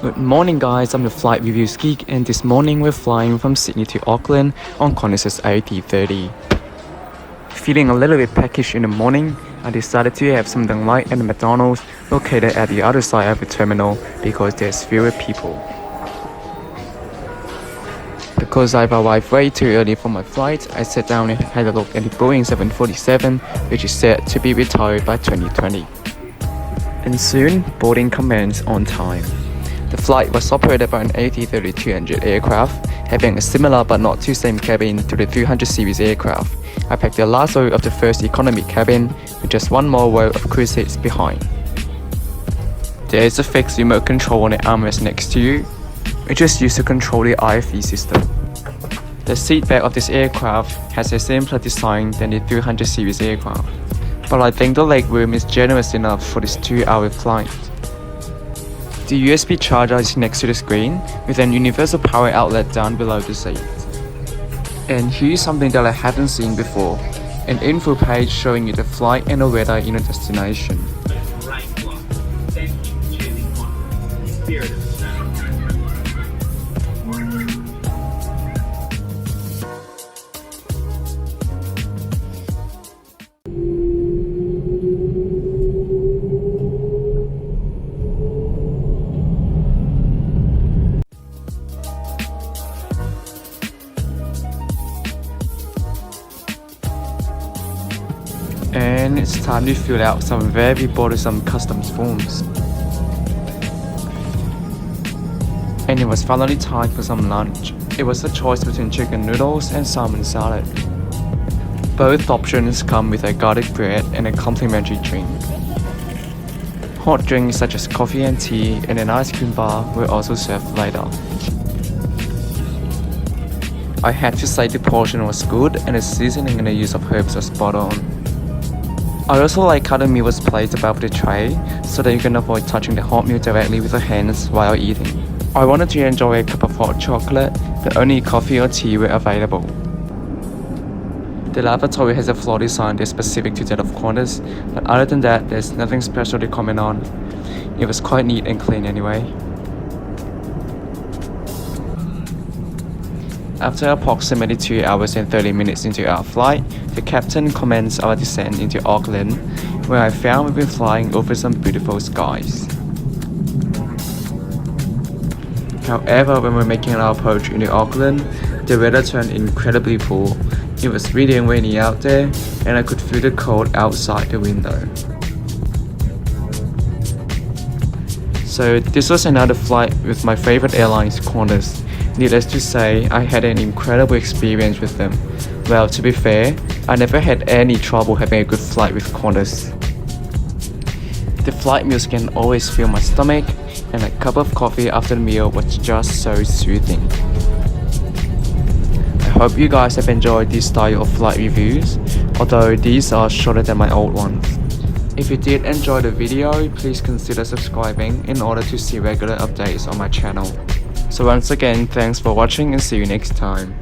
Good morning guys, I'm the flight reviews geek and this morning we're flying from Sydney to Auckland on Qantas A330. Feeling a little bit peckish in the morning, I decided to have something light at the McDonald's located at the other side of the terminal because there's fewer people. Because I've arrived way too early for my flight, I sat down and had a look at the Boeing 747, which is set to be retired by 2020. And soon, boarding commenced on time. The flight was operated by an A330-200 aircraft, having a similar but not too same cabin to the 300 series aircraft. I packed the last row of the first economy cabin, with just one more row of crew seats behind. There is a fixed remote control on the armrest next to you, which is used to control the IFE system. The seatback of this aircraft has a simpler design than the 300 series aircraft, but I think the legroom is generous enough for this 2-hour flight. The USB charger is next to the screen, with an universal power outlet down below the seat. And here's something that I haven't seen before, an info page showing you the flight and the weather in a destination. And it's time to fill out some very bothersome customs forms. And it was finally time for some lunch. It was a choice between chicken noodles and salmon salad. Both options come with a garlic bread and a complimentary drink. Hot drinks such as coffee and tea and an ice cream bar were also served later. I had to say the portion was good and the seasoning and the use of herbs was spot on. I also like how the meal was placed above the tray so that you can avoid touching the hot meal directly with your hands while eating. I wanted to enjoy a cup of hot chocolate, but only coffee or tea were available. The lavatory has a floor design that's specific to that of Qantas, but other than that, there's nothing special to comment on. It was quite neat and clean anyway. After approximately 2 hours and 30 minutes into our flight, the captain commenced our descent into Auckland, where I found we've been flying over some beautiful skies. However, when we were making our approach into Auckland, the weather turned incredibly poor. It was really rainy out there, and I could feel the cold outside the window. So this was another flight with my favorite airlines, Qantas. Needless to say, I had an incredible experience with them. Well, to be fair, I never had any trouble having a good flight with Qantas. The flight meals can always fill my stomach, and a cup of coffee after the meal was just so soothing. I hope you guys have enjoyed this style of flight reviews, although these are shorter than my old ones. If you did enjoy the video, please consider subscribing in order to see regular updates on my channel. So once again, thanks for watching and see you next time.